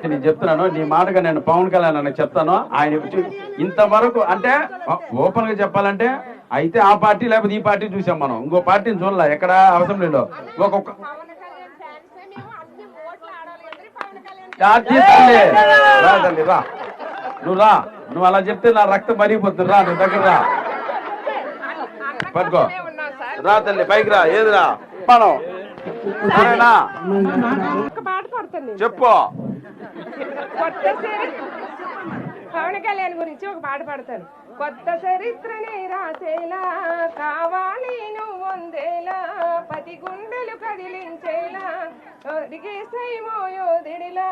నేను చెప్తున్నాను, నీ మాటగా నేను పవన్ కళ్యాణ్ అని చెప్తాను. ఆయన ఇంతవరకు అంటే ఓపెన్ గా చెప్పాలంటే అయితే ఆ పార్టీ లేకపోతే ఈ పార్టీ చూసాం మనం, ఇంకో పార్టీని చూడలే ఎక్కడ అసెంబ్లీలో. ఒక్కొక్క రా తల్లి రా, నువ్వు రా, నువ్వు అలా చెప్తే నా రక్తం మరిగిపోతుంది. రా నువ్వు దగ్గర రా, పట్టుకో, రా తల్లి పైకి రా. ఏదిరా మనం సరేనా చెప్పు. పవన్ కళ్యాణ్ గురించి ఒక పాట పాడతాను. కొత్త చరిత్రనే రాసేలా కావాలి నువ్వు వందేలా, పది గుండెలు కదిలించేలా యోధుడిలా,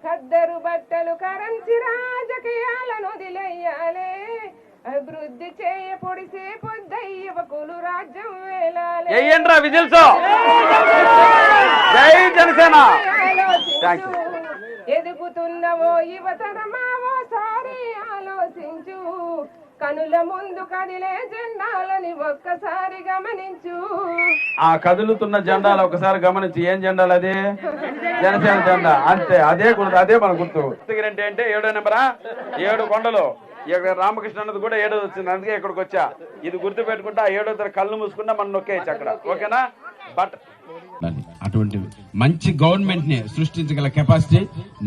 ఖద్దరు బట్టలు కరంచి రాజకీయాలను వదిలేయాలే, అభివృద్ధి చేయ పొడిసే పొద్దయ్యవకులు రాజ్యం వేలాలే. జై జనసేన. ఎదుగుతున్నవో యువతరమావో సారి ఆలోచించు, కనుల ముందు కదిలే జెండాలని ఒక్కసారి గమనించు. ఆ కదులుతున్న జెండాలు ఒకసారి గమనించి, ఏం జెండాలు అది? జనసేన జెండా. అంతే, అదే అదే మన గుర్తు. అంటే 7వ నెంబరా, 7 కొండలు. ఇక్కడ రామకృష్ణ అన్నది కూడా 7వ వచ్చింది, అందుకే ఇక్కడికి వచ్చా. ఇది గుర్తు పెట్టుకుంటే ఆ 7వ తరగతి కళ్ళు మూసుకుంటే మనం నొక్కేయచ్చు అక్కడ. ఓకేనా? బట్ అటువంటి మంచి గవర్నమెంట్ ని సృష్టించగల కెపాసిటీ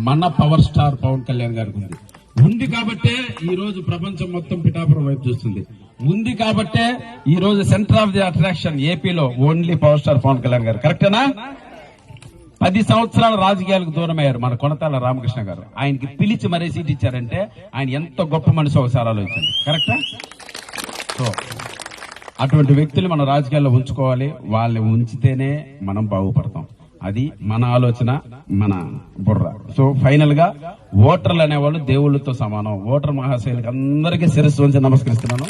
మన పవర్ స్టార్ పవన్ కళ్యాణ్ గారికి ఉంది కాబట్టే ఈ రోజు ప్రపంచం మొత్తం పిఠాపురం వైపు చూస్తుంది. ఉంది కాబట్టే ఈ రోజు సెంటర్ ఆఫ్ ది అట్రాక్షన్ ఏపీలో only power star Pawan Kalyan గారు. కరెక్టేనా? 10 సంవత్సరాల రాజకీయాలకు దూరం అయ్యారు మన కొనతాల రామకృష్ణ గారు. ఆయనకి పిలిచి మరీ సీట్ ఇచ్చారంటే ఆయన ఎంత గొప్ప మనిషి ఒకసారి ఆలోచించండి. కరెక్టా? సో అటువంటి వ్యక్తులు మన రాజకీయాల్లో ఉంచుకోవాలి. వాళ్ళని ఉంచితేనే మనం బాగుపడతాం. అది మన ఆలోచన, మన బుర్ర. సో ఫైనల్ గా ఓటర్లు అనేవాళ్ళు దేవుళ్లతో సమానం. ఓటర్ మహాశైలకు అందరికీ శిరస్సు వంచి నమస్కరిస్తున్నాను.